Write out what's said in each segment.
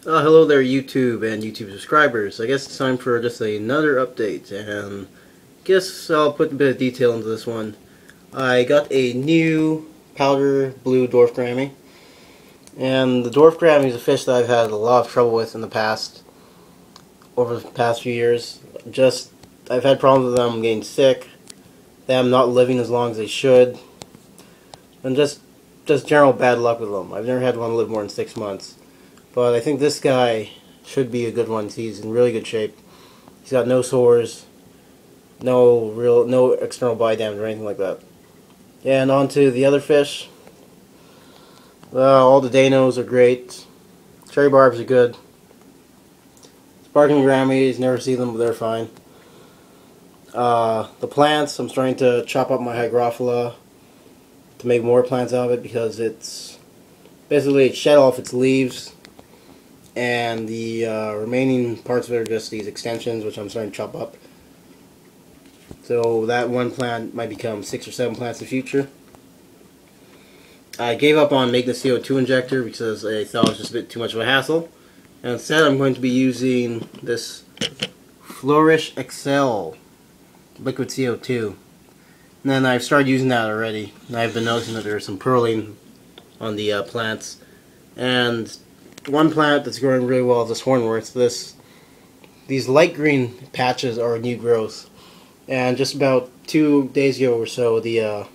Hello there, YouTube and YouTube subscribers. I guess it's time for just another update, and guess I'll put a bit of detail into this one. I got a new powder blue Dwarf Gourami, and the Dwarf Gourami is a fish that I've had a lot of trouble with in the past, over the past few years. I've had problems with them getting sick, them not living as long as they should, and just general bad luck with them. I've never had one live more than 6 months. But I think this guy should be a good one. He's in really good shape. He's got no sores, no external body damage or anything like that. And on to the other fish. All the danios are great. Cherry barbs are good. Sparkling gouramis, never see them, but they're fine. The plants, I'm starting to chop up my hygrophila to make more plants out of it because it's basically it shed off its leaves. And the remaining parts of it are just these extensions, which I'm starting to chop up. So that one plant might become 6 or 7 plants in the future. I gave up on making the CO2 injector because I thought it was just a bit too much of a hassle. And instead I'm going to be using this Flourish Excel liquid CO2. And then I've started using that already. And I've been noticing that there's some pearling on the plants. And one plant that's growing really well is this Hornwort. These light green patches are new growth, and just about 2 days ago or so, the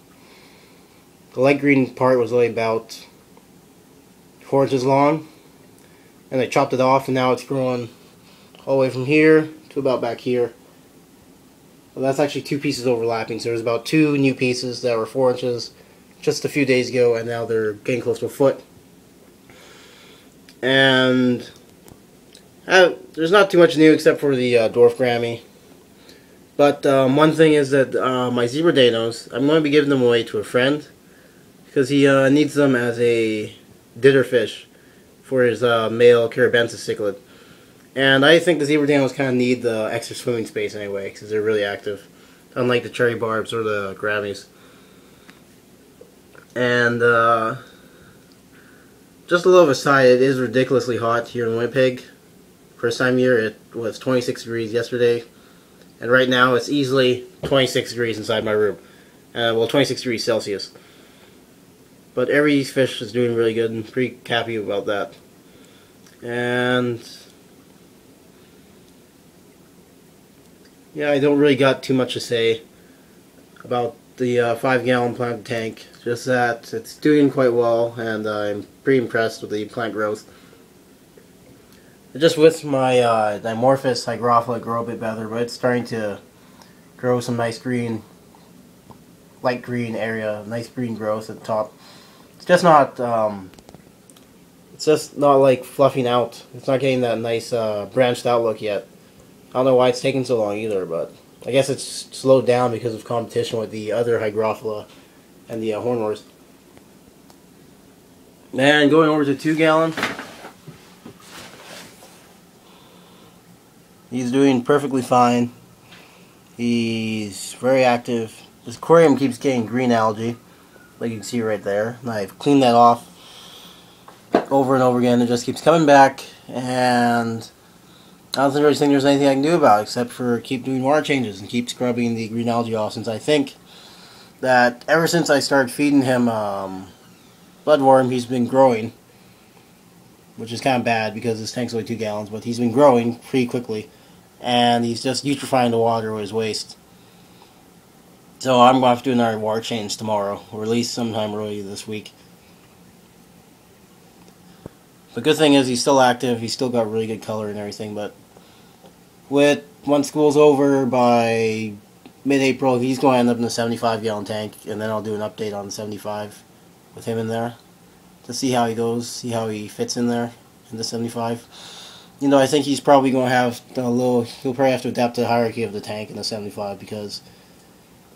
light green part was only about 4 inches long, and I chopped it off, and now it's growing all the way from here to about back here. Well, that's actually 2 pieces overlapping, so there's about 2 new pieces that were 4 inches just a few days ago, and now they're getting close to a foot. And there's not too much new except for the Dwarf Gourami. But one thing is that my zebra danios, I'm going to be giving them away to a friend because he needs them as a dinner fish for his male carabensis cichlid. And I think the zebra danios kind of need the extra swimming space anyway because they're really active, unlike the cherry barbs or the gouramis. And just a little aside, it is ridiculously hot here in Winnipeg. First time year, it was 26 degrees yesterday, and right now it's easily 26 degrees inside my room. Well, 26 degrees Celsius. But every fish is doing really good, and pretty happy about that. And yeah, I don't really got too much to say about the 5-gallon plant tank. Just that it's doing quite well, and I'm pretty impressed with the plant growth. Just with my dimorphous hygrophila grow a bit better, but it's starting to grow some nice green, light green area, nice green growth at the top. It's just not like fluffing out. It's not getting that nice branched out look yet. I don't know why it's taking so long either, but I guess it's slowed down because of competition with the other hygrophila and the Hornwort. And going over to 2-gallon, he's doing perfectly fine. He's very active. This aquarium keeps getting green algae, like you can see right there. And I've cleaned that off over and over again. It just keeps coming back, and I don't really think there's anything I can do about it except for keep doing water changes and keep scrubbing the green algae off, since I think that ever since I started feeding him bloodworm, he's been growing, which is kind of bad because this tank's only 2 gallons, but he's been growing pretty quickly, and he's just eutrophying the water with his waste. So I'm going to have to do another water change tomorrow, or at least sometime early this week. The good thing is he's still active, he's still got really good color and everything, but once school's over by mid-April, he's going to end up in the 75-gallon tank, and then I'll do an update on the 75 with him in there to see how he goes, see how he fits in there in the 75. You know, I think he's probably going to have he'll probably have to adapt to the hierarchy of the tank in the 75, because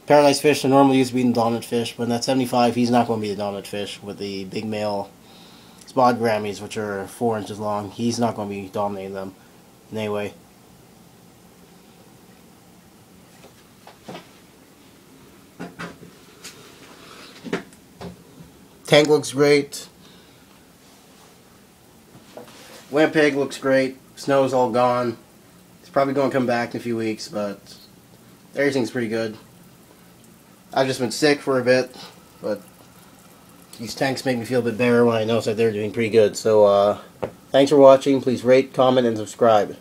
paradise fish are normally used to be the dominant fish, but in that 75 he's not going to be the dominant fish with the big male spot gouramis, which are 4 inches long. He's not going to be dominating them in any way. Tank looks great. Winnipeg looks great. Snow's all gone. It's probably going to come back in a few weeks, but everything's pretty good. I've just been sick for a bit, but these tanks make me feel a bit better when I notice that they're doing pretty good. So, thanks for watching. Please rate, comment, and subscribe.